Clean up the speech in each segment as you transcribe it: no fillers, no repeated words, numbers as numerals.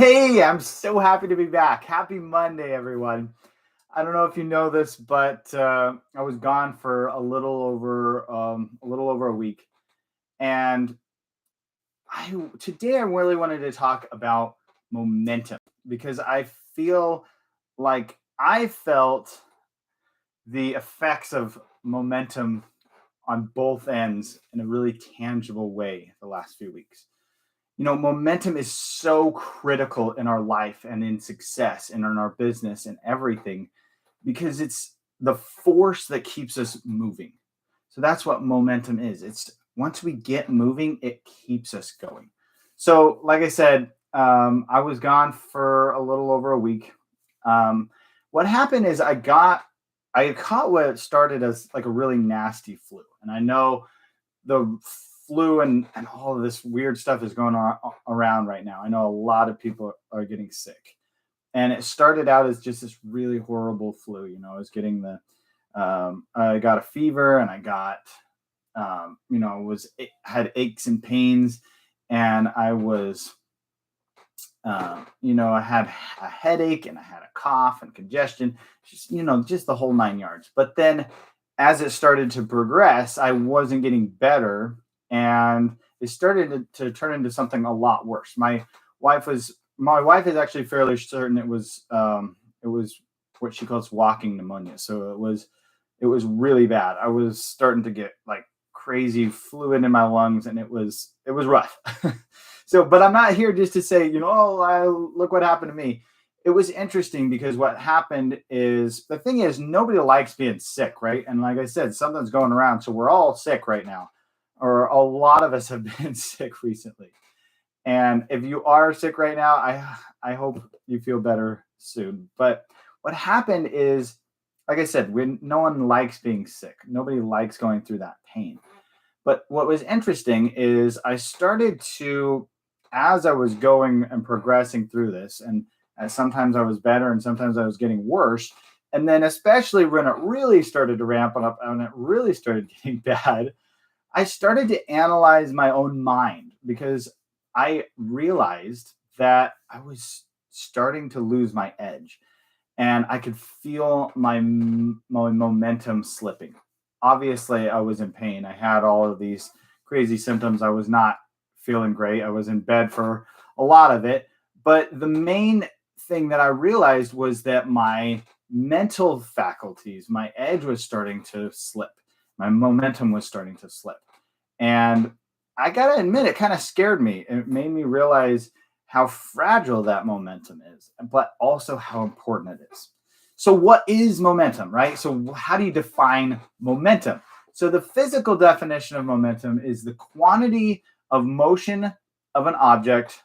Hey, I'm so happy to be back. Happy Monday, everyone. I don't know if you know this, but I was gone for a little over a week, and today I really wanted to talk about momentum because I feel like I felt the effects of momentum on both ends in a really tangible way the last few weeks. Momentum is so critical in our life and in success and in our business and everything because it's the force that keeps us moving. So that's what momentum is. It's once we get moving, it keeps us going. So, like I said, I was gone for a little over a week. Um, what happened is I caught what started as like a really nasty flu, and I know the flu and all of this weird stuff is going on around right now. I know a lot of people are getting sick, and it started out as just this really horrible flu. I was getting I got a fever, and I got, had aches and pains, and I had a headache, and I had a cough and congestion, just the whole 9 yards. But then as it started to progress, I wasn't getting better, and it started to turn into something a lot worse. My wife is actually fairly certain it was what she calls walking pneumonia. So it was really bad. I was starting to get like crazy fluid in my lungs, and it was rough. So, but I'm not here just to say, look what happened to me. It was interesting because what happened is, the thing is, nobody likes being sick, right? And like I said, something's going around, so we're all sick right now, or a lot of us have been sick recently. And if you are sick right now, I hope you feel better soon. But what happened is, like I said, no one likes being sick. Nobody likes going through that pain. But what was interesting is I started to, as I was going and progressing through this, and sometimes I was better and sometimes I was getting worse. And then, especially when it really started to ramp up and it really started getting bad, I started to analyze my own mind because I realized that I was starting to lose my edge, and I could feel my momentum slipping. Obviously, I was in pain. I had all of these crazy symptoms. I was not feeling great. I was in bed for a lot of it. But the main thing that I realized was that my mental faculties, my edge was starting to slip. My momentum was starting to slip. And I got to admit, it kind of scared me. It made me realize how fragile that momentum is, but also how important it is. So, what is momentum, right? So, how do you define momentum? So, the physical definition of momentum is the quantity of motion of an object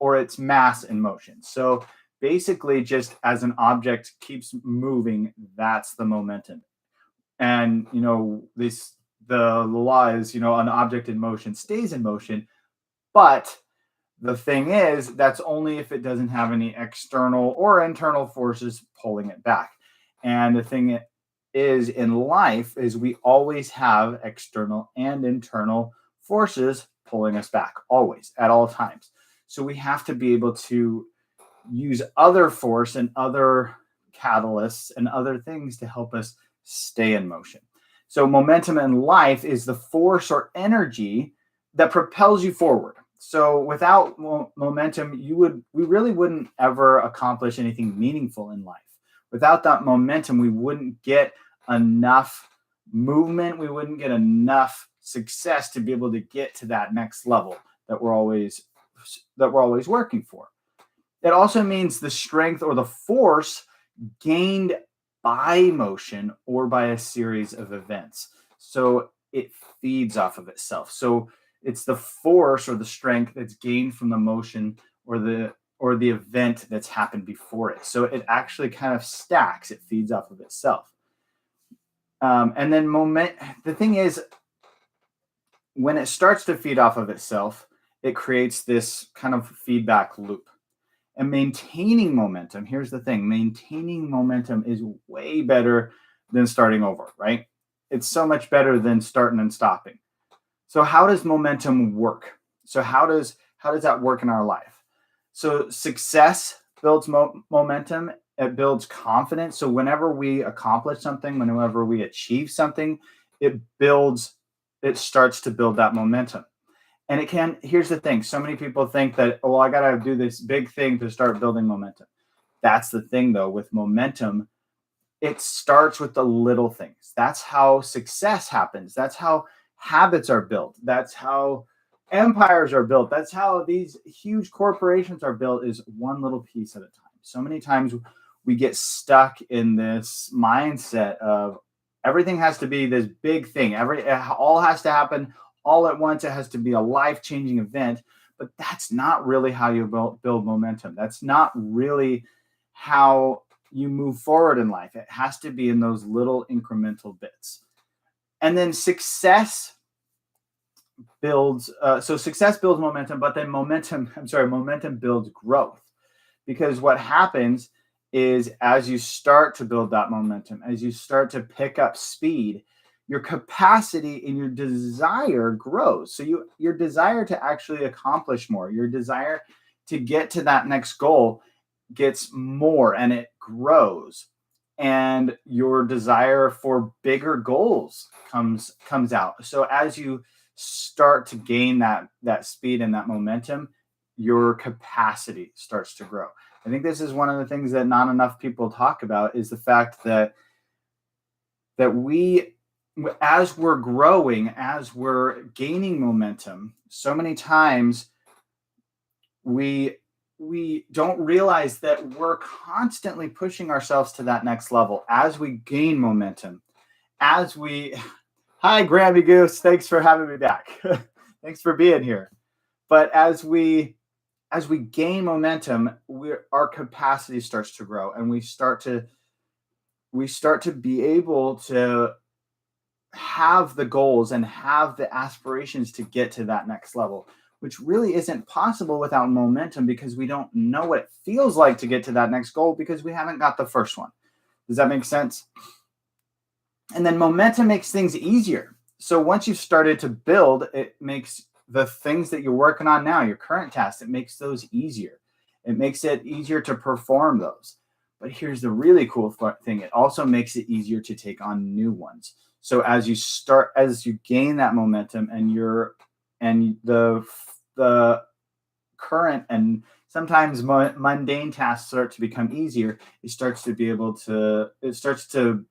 or its mass in motion. So, basically, just as an object keeps moving, that's the momentum. And the law is, an object in motion stays in motion, but the thing is, that's only if it doesn't have any external or internal forces pulling it back. And the thing is, in life, is we always have external and internal forces pulling us back, always, at all times. So we have to be able to use other force and other catalysts and other things to help us stay in motion. So momentum in life is the force or energy that propels you forward. So without momentum, we really wouldn't ever accomplish anything meaningful in life. Without that momentum, we wouldn't get enough movement. We wouldn't get enough success to be able to get to that next level that we're always working for. It also means the strength or the force gained by motion or by a series of events. So it feeds off of itself. So it's the force or the strength that's gained from the motion or the event that's happened before it. So it actually kind of stacks. It feeds off of itself. And then the thing is, when it starts to feed off of itself, it creates this kind of feedback loop. And maintaining momentum, here's the thing, maintaining momentum is way better than starting over, right? It's so much better than starting and stopping. So how does momentum work? So how does that work in our life? So success builds momentum. It builds confidence. So whenever we accomplish something, whenever we achieve something, it builds. It starts to build that momentum. And it can. Here's the thing: so many people think that, oh, well, I got to do this big thing to start building momentum. That's the thing, though. With momentum, it starts with the little things. That's how success happens. That's how habits are built. That's how empires are built. That's how these huge corporations are built, is one little piece at a time. So many times we get stuck in this mindset of everything has to be this big thing. It all has to happen all at once. It has to be a life-changing event. But that's not really how you build momentum. That's not really how you move forward in life. It has to be in those little incremental bits. And then success builds, success builds momentum, but then momentum builds growth. Because what happens is, as you start to build that momentum, as you start to pick up speed, your capacity and your desire grows. So your desire to actually accomplish more, your desire to get to that next goal gets more, and it grows, and your desire for bigger goals comes out. So as you start to gain that speed and that momentum, your capacity starts to grow. I think this is one of the things that not enough people talk about, is the fact that we, as we're growing, as we're gaining momentum, so many times we don't realize that we're constantly pushing ourselves to that next level as we gain momentum. As we, hi, Grammy Goose, thanks for having me back. Thanks for being here. But as we gain momentum, our capacity starts to grow, and we start to be able to have the goals and have the aspirations to get to that next level, which really isn't possible without momentum, because we don't know what it feels like to get to that next goal because we haven't got the first one. Does that make sense? And then momentum makes things easier. So once you've started to build, it makes the things that you're working on now, your current tasks, it makes those easier. It makes it easier to perform those. But here's the really cool thing: it also makes it easier to take on new ones. So as you gain that momentum, and the current and sometimes mundane tasks start to become easier, it starts to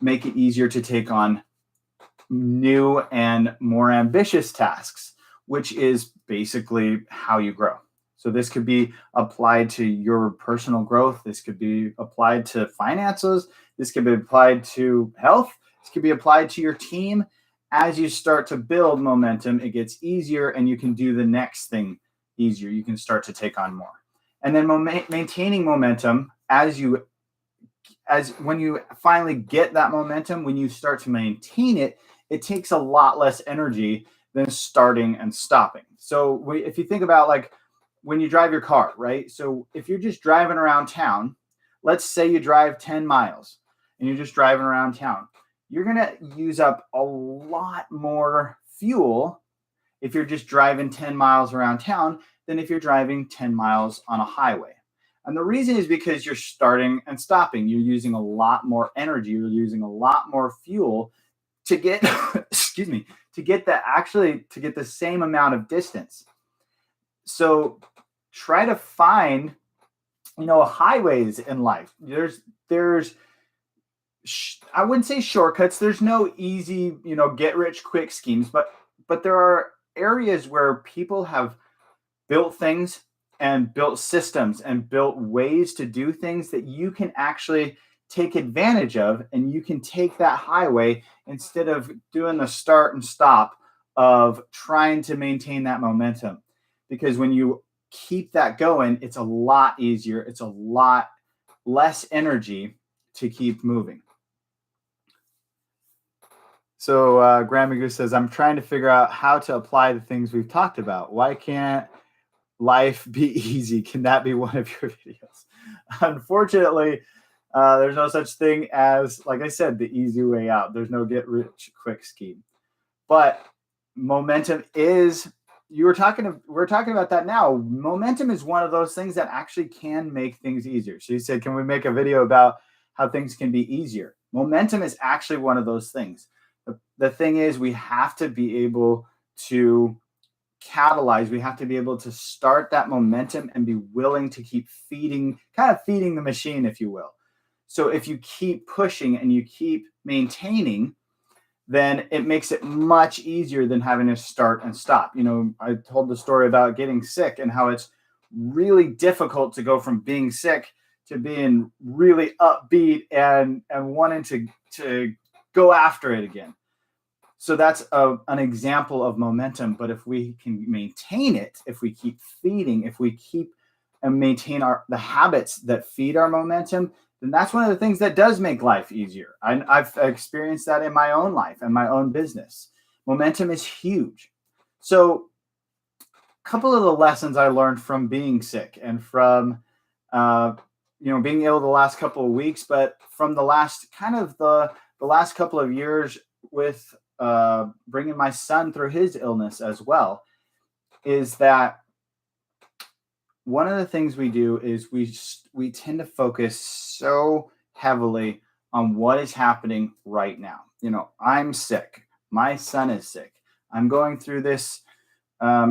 make it easier to take on new and more ambitious tasks, which is basically how you grow. So this could be applied to your personal growth. This could be applied to finances. This could be applied to health. This could be applied to your team. As you start to build momentum, it gets easier, and you can do the next thing easier. You can start to take on more. And then maintaining momentum, when you finally get that momentum, when you start to maintain it, it takes a lot less energy than starting and stopping. So if you think about, like, when you drive your car, right? So if you're just driving around town, let's say you drive 10 miles and you're just driving around town, you're going to use up a lot more fuel if you're just driving 10 miles around town than if you're driving 10 miles on a highway. And the reason is because you're starting and stopping. You're using a lot more energy. You're using a lot more fuel to get, excuse me, to get the same amount of distance. So try to find, highways in life. There's I wouldn't say shortcuts. There's no easy, get rich quick schemes, but there are areas where people have built things and built systems and built ways to do things that you can actually take advantage of, and you can take that highway instead of doing the start and stop of trying to maintain that momentum. Because when you keep that going, it's a lot easier. It's a lot less energy to keep moving. So Grammy Goose says, I'm trying to figure out how to apply the things we've talked about. Why can't life be easy? Can that be one of your videos? Unfortunately, there's no such thing as, like I said, the easy way out. There's no get rich quick scheme. But momentum is, we're talking about that now. Momentum is one of those things that actually can make things easier. So you said, can we make a video about how things can be easier? Momentum is actually one of those things. The thing is, we have to be able to catalyze, we have to be able to start that momentum and be willing to keep feeding the machine, if you will. So if you keep pushing and you keep maintaining, then it makes it much easier than having to start and stop. I told the story about getting sick and how it's really difficult to go from being sick to being really upbeat and wanting to go after it again. So that's an example of momentum. But if we can maintain it, if we keep feeding, if we keep and maintain the habits that feed our momentum, then that's one of the things that does make life easier. I've experienced that in my own life and my own business. Momentum is huge. So a couple of the lessons I learned from being sick and from being ill the last couple of weeks, but from the last the last couple of years with bringing my son through his illness as well, is that one of the things we do is we tend to focus so heavily on what is happening right now. I'm sick. My son is sick. I'm going through this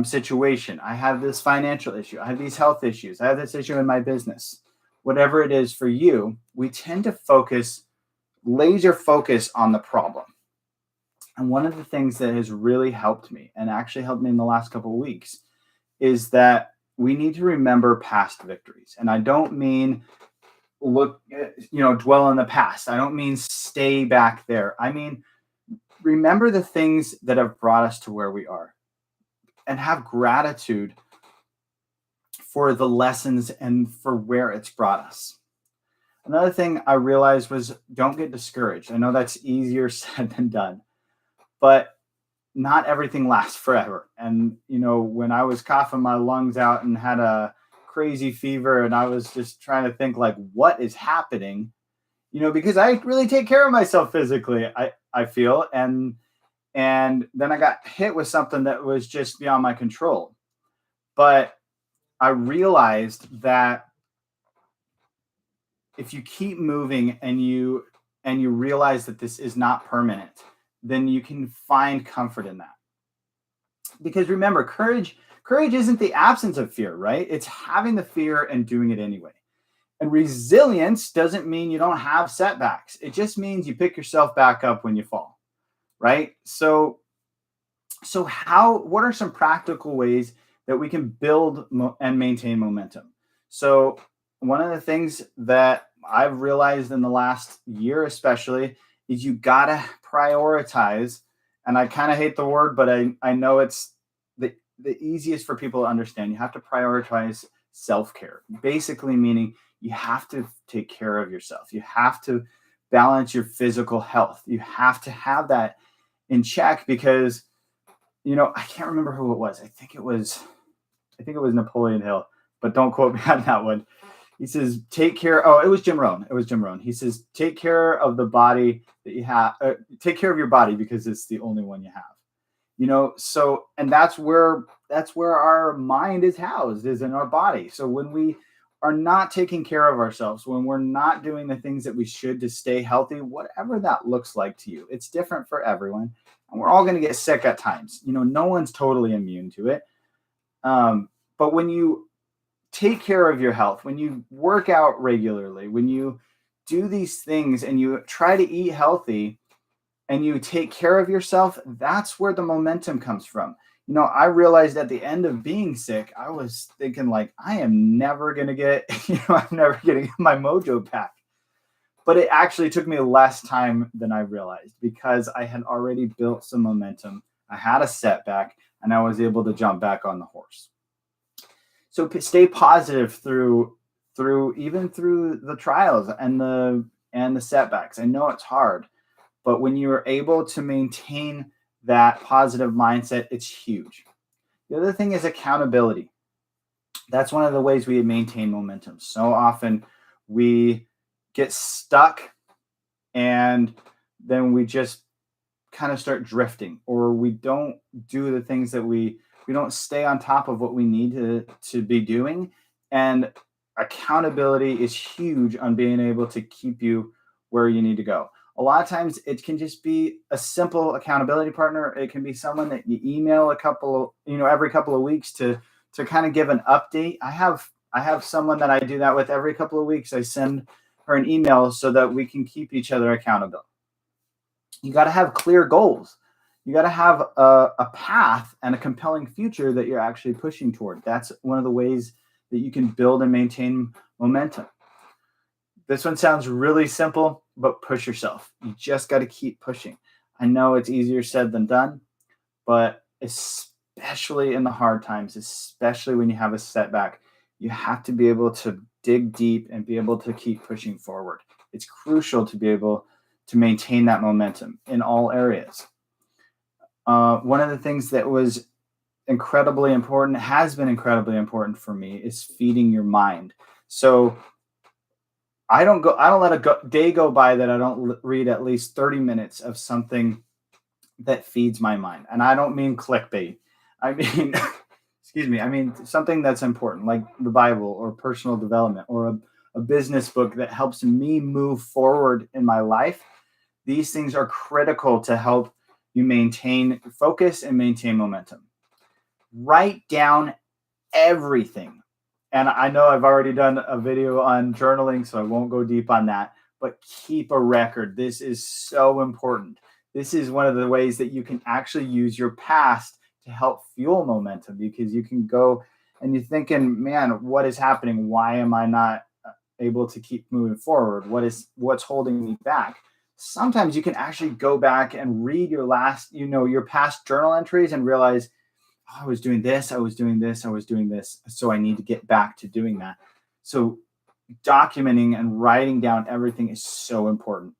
situation. I have this financial issue. I have these health issues. I have this issue in my business. Whatever it is for you, we tend to laser focus on the problem. And one of the things that has really helped me, and actually helped me in the last couple of weeks, is that we need to remember past victories. And I don't mean dwell on the past. I don't mean stay back there. I mean, remember the things that have brought us to where we are and have gratitude for the lessons and for where it's brought us. Another thing I realized was, don't get discouraged. I know that's easier said than done, but not everything lasts forever. And, when I was coughing my lungs out and had a crazy fever and I was just trying to think like, what is happening? Because I really take care of myself physically, I feel. And then I got hit with something that was just beyond my control. But I realized that if you keep moving and you realize that this is not permanent, then you can find comfort in that. Because remember, courage isn't the absence of fear, right? It's having the fear and doing it anyway. And resilience doesn't mean you don't have setbacks. It just means you pick yourself back up when you fall, right? So what are some practical ways that we can build and maintain momentum? So one of the things that I've realized in the last year especially is you gotta prioritize. And I kind of hate the word, but I know it's the easiest for people to understand. You have to prioritize self-care, basically meaning you have to take care of yourself. You have to balance your physical health. You have to have that in check because, I can't remember who it was. I think it was Napoleon Hill, but don't quote me on that one. He says, take care. Oh, it was Jim Rohn. He says, take care of the body that you have. Take care of your body because it's the only one you have. So, and that's where our mind is housed, is in our body. So when we are not taking care of ourselves, when we're not doing the things that we should to stay healthy, whatever that looks like to you, it's different for everyone. And we're all going to get sick at times. No one's totally immune to it. But when you take care of your health, when you work out regularly, when you do these things and you try to eat healthy and you take care of yourself, that's where the momentum comes from. I realized at the end of being sick, I was thinking like, I am never going to get, I'm never getting my mojo back. But it actually took me less time than I realized because I had already built some momentum. I had a setback and I was able to jump back on the horse. So stay positive through the trials and the setbacks. I know it's hard, but when you're able to maintain that positive mindset, it's huge. The other thing is accountability. That's one of the ways we maintain momentum. So often we get stuck and then we just kind of start drifting, or we don't do the things that we We don't stay on top of what we need to be doing. And accountability is huge on being able to keep you where you need to go. A lot of times it can just be a simple accountability partner. It can be someone that you email a couple of, every couple of weeks to kind of give an update. I have someone that I do that with every couple of weeks. I send her an email so that we can keep each other accountable. You got to have clear goals. You got to have a path and a compelling future that you're actually pushing toward. That's one of the ways that you can build and maintain momentum. This one sounds really simple, but push yourself. You just got to keep pushing. I know it's easier said than done, but especially in the hard times, especially when you have a setback, you have to be able to dig deep and be able to keep pushing forward. It's crucial to be able to maintain that momentum in all areas. One of the things that was incredibly important, has been incredibly important for me, is feeding your mind. So I don't let a day go by that I don't read at least 30 minutes of something that feeds my mind. And I don't mean clickbait. I mean, excuse me, I mean something that's important, like the Bible or personal development or a business book that helps me move forward in my life. These things are critical to help you maintain focus and maintain momentum. Write down everything. And I know I've already done a video on journaling, so I won't go deep on that, but keep a record. This is so important. This is one of the ways that you can actually use your past to help fuel momentum, because you can go and you're thinking, man, what is happening? Why am I not able to keep moving forward? What's holding me back? Sometimes you can actually go back and read your past journal entries and realize, oh, I was doing this, I was doing this, I was doing this. So I need to get back to doing that. So documenting and writing down everything is so important.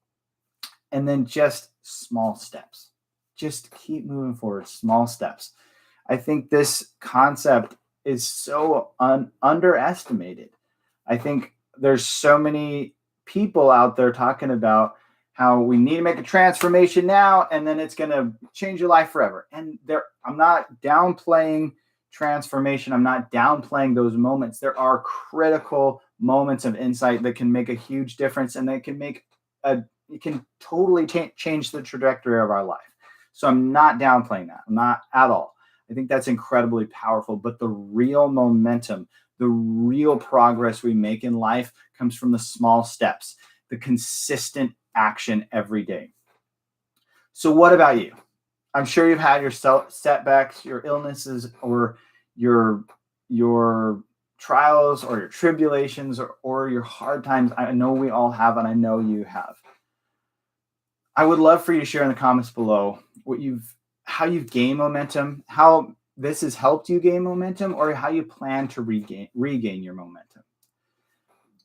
And then just small steps. Just keep moving forward, small steps. I think this concept is so underestimated. I think there's so many people out there talking about how we need to make a transformation now and then it's going to change your life forever. And I'm not downplaying transformation. I'm not downplaying those moments. There are critical moments of insight that can make a huge difference, and that can it can totally change the trajectory of our life. So I'm not downplaying that. I'm not at all. I think that's incredibly powerful. But the real momentum, the real progress we make in life comes from the small steps, the consistent action every day. So what about you? I'm sure you've had your setbacks, your illnesses, or your trials or your tribulations or your hard times. I know we all have, and I know you have. I would love for you to share in the comments below how you've gained momentum, how this has helped you gain momentum, or how you plan to regain your momentum.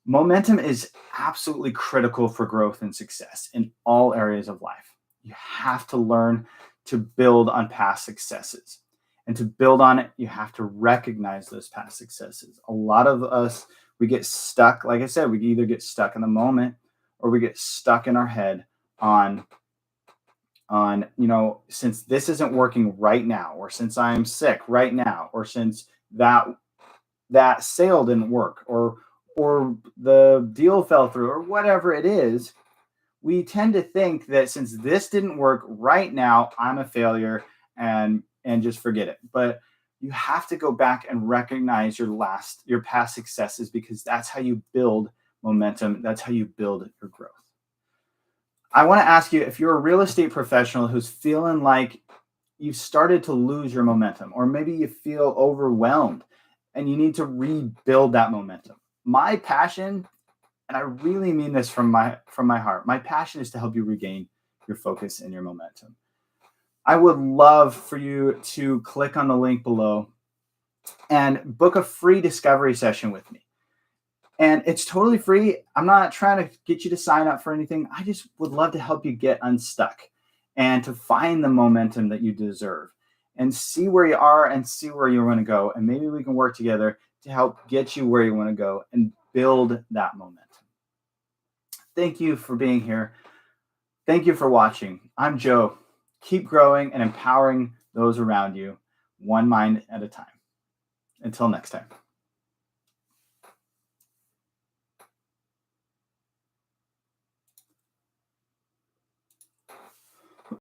Momentum is absolutely critical for growth and success in all areas of life. You have to learn to build on past successes. And to build on it, you have to recognize those past successes. A lot of us, we get stuck. Like I said, we either get stuck in the moment or we get stuck in our head on since this isn't working right now, or since I'm sick right now, or since that sale didn't work, or the deal fell through, or whatever it is. We tend to think that since this didn't work right now, I'm a failure and just forget it. But you have to go back and recognize your past successes, because that's how you build momentum. That's how you build your growth. I want to ask you, if you're a real estate professional who's feeling like you've started to lose your momentum, or maybe you feel overwhelmed and you need to rebuild that momentum. My passion, and I really mean this from my heart, my passion is to help you regain your focus and your momentum. I would love for you to click on the link below and book a free discovery session with me. And it's totally free. I'm not trying to get you to sign up for anything. I just would love to help you get unstuck and to find the momentum that you deserve, and see where you are and see where you want to go. And maybe we can work together to help get you where you want to go and build that momentum. Thank you for being here. Thank you for watching. I'm Joe. Keep growing and empowering those around you. one mind at a time. Until next time.